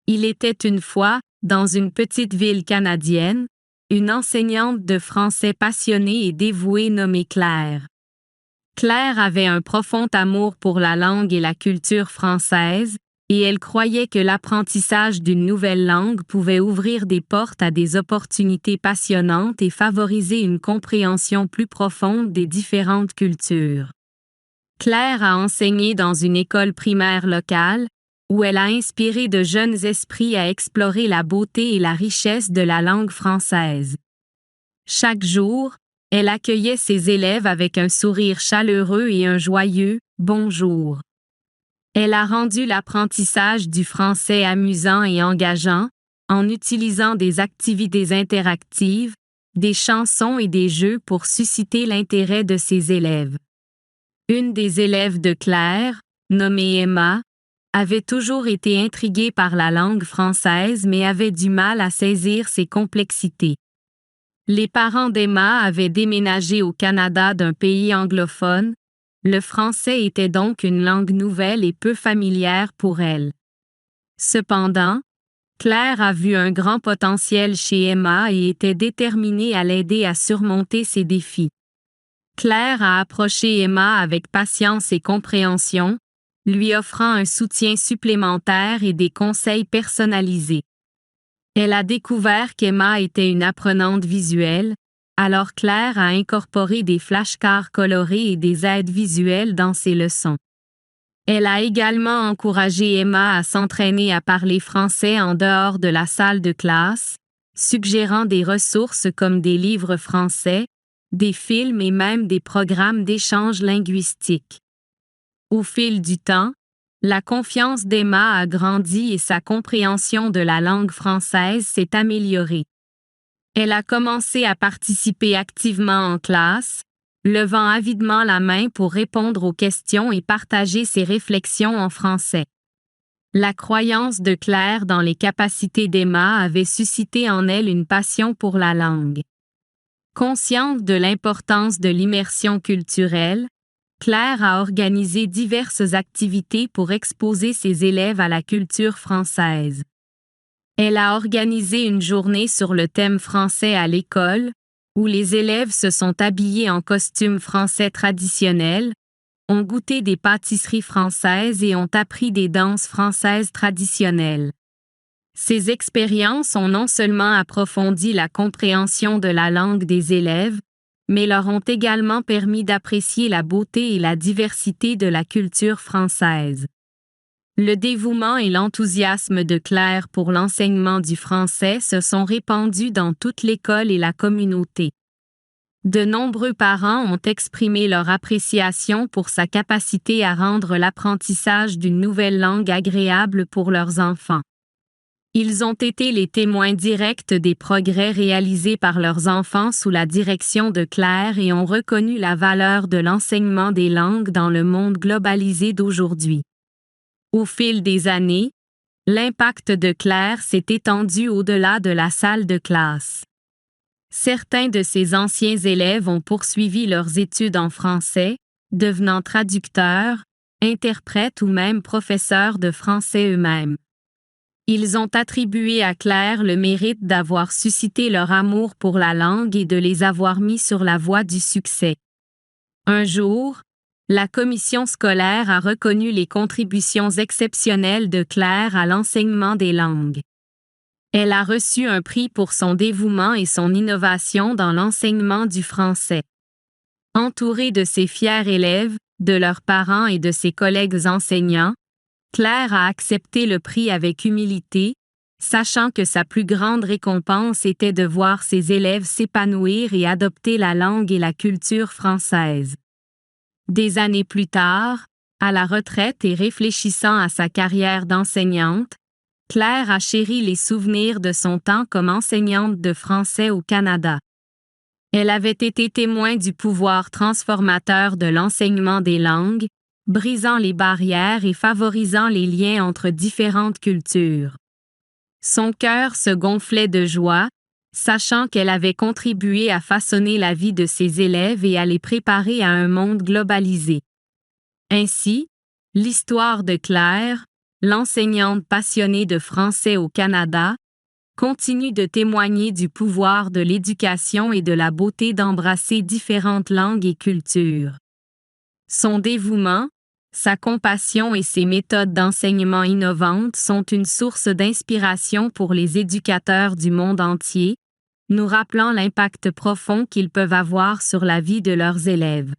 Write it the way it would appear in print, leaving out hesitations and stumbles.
Il était une fois, dans une petite ville canadienne, une enseignante de français passionnée et dévouée nommée Claire. Claire avait un profond amour pour la langue et la culture française, et elle croyait que l'apprentissage d'une nouvelle langue pouvait ouvrir des portes à des opportunités passionnantes et favoriser une compréhension plus profonde des différentes cultures. Claire a enseigné dans une école primaire locale, où elle a inspiré de jeunes esprits à explorer la beauté et la richesse de la langue française. Chaque jour, elle accueillait ses élèves avec un sourire chaleureux et un joyeux « bonjour ». Elle a rendu l'apprentissage du français amusant et engageant, en utilisant des activités interactives, des chansons et des jeux pour susciter l'intérêt de ses élèves. Une des élèves de Claire, nommée Emma, avait toujours été intriguée par la langue française mais avait du mal à saisir ses complexités. Les parents d'Emma avaient déménagé au Canada d'un pays anglophone. Le français était donc une langue nouvelle et peu familière pour elle. Cependant, Claire a vu un grand potentiel chez Emma et était déterminée à l'aider à surmonter ses défis. Claire a approché Emma avec patience et compréhension, lui offrant un soutien supplémentaire et des conseils personnalisés. Elle a découvert qu'Emma était une apprenante visuelle, alors Claire a incorporé des flashcards colorés et des aides visuelles dans ses leçons. Elle a également encouragé Emma à s'entraîner à parler français en dehors de la salle de classe, suggérant des ressources comme des livres français, des films et même des programmes d'échange linguistique. Au fil du temps, la confiance d'Emma a grandi et sa compréhension de la langue française s'est améliorée. Elle a commencé à participer activement en classe, levant avidement la main pour répondre aux questions et partager ses réflexions en français. La croyance de Claire dans les capacités d'Emma avait suscité en elle une passion pour la langue. Consciente de l'importance de l'immersion culturelle, Claire a organisé diverses activités pour exposer ses élèves à la culture française. Elle a organisé une journée sur le thème français à l'école, où les élèves se sont habillés en costumes français traditionnels, ont goûté des pâtisseries françaises et ont appris des danses françaises traditionnelles. Ces expériences ont non seulement approfondi la compréhension de la langue des élèves, mais leur ont également permis d'apprécier la beauté et la diversité de la culture française. Le dévouement et l'enthousiasme de Claire pour l'enseignement du français se sont répandus dans toute l'école et la communauté. De nombreux parents ont exprimé leur appréciation pour sa capacité à rendre l'apprentissage d'une nouvelle langue agréable pour leurs enfants. Ils ont été les témoins directs des progrès réalisés par leurs enfants sous la direction de Claire et ont reconnu la valeur de l'enseignement des langues dans le monde globalisé d'aujourd'hui. Au fil des années, l'impact de Claire s'est étendu au-delà de la salle de classe. Certains de ses anciens élèves ont poursuivi leurs études en français, devenant traducteurs, interprètes ou même professeurs de français eux-mêmes. Ils ont attribué à Claire le mérite d'avoir suscité leur amour pour la langue et de les avoir mis sur la voie du succès. Un jour, la commission scolaire a reconnu les contributions exceptionnelles de Claire à l'enseignement des langues. Elle a reçu un prix pour son dévouement et son innovation dans l'enseignement du français. Entourée de ses fiers élèves, de leurs parents et de ses collègues enseignants, Claire a accepté le prix avec humilité, sachant que sa plus grande récompense était de voir ses élèves s'épanouir et adopter la langue et la culture française. Des années plus tard, à la retraite et réfléchissant à sa carrière d'enseignante, Claire a chéri les souvenirs de son temps comme enseignante de français au Canada. Elle avait été témoin du pouvoir transformateur de l'enseignement des langues, brisant les barrières et favorisant les liens entre différentes cultures. Son cœur se gonflait de joie, sachant qu'elle avait contribué à façonner la vie de ses élèves et à les préparer à un monde globalisé. Ainsi, l'histoire de Claire, l'enseignante passionnée de français au Canada, continue de témoigner du pouvoir de l'éducation et de la beauté d'embrasser différentes langues et cultures. Son dévouement, sa compassion et ses méthodes d'enseignement innovantes sont une source d'inspiration pour les éducateurs du monde entier, nous rappelant l'impact profond qu'ils peuvent avoir sur la vie de leurs élèves.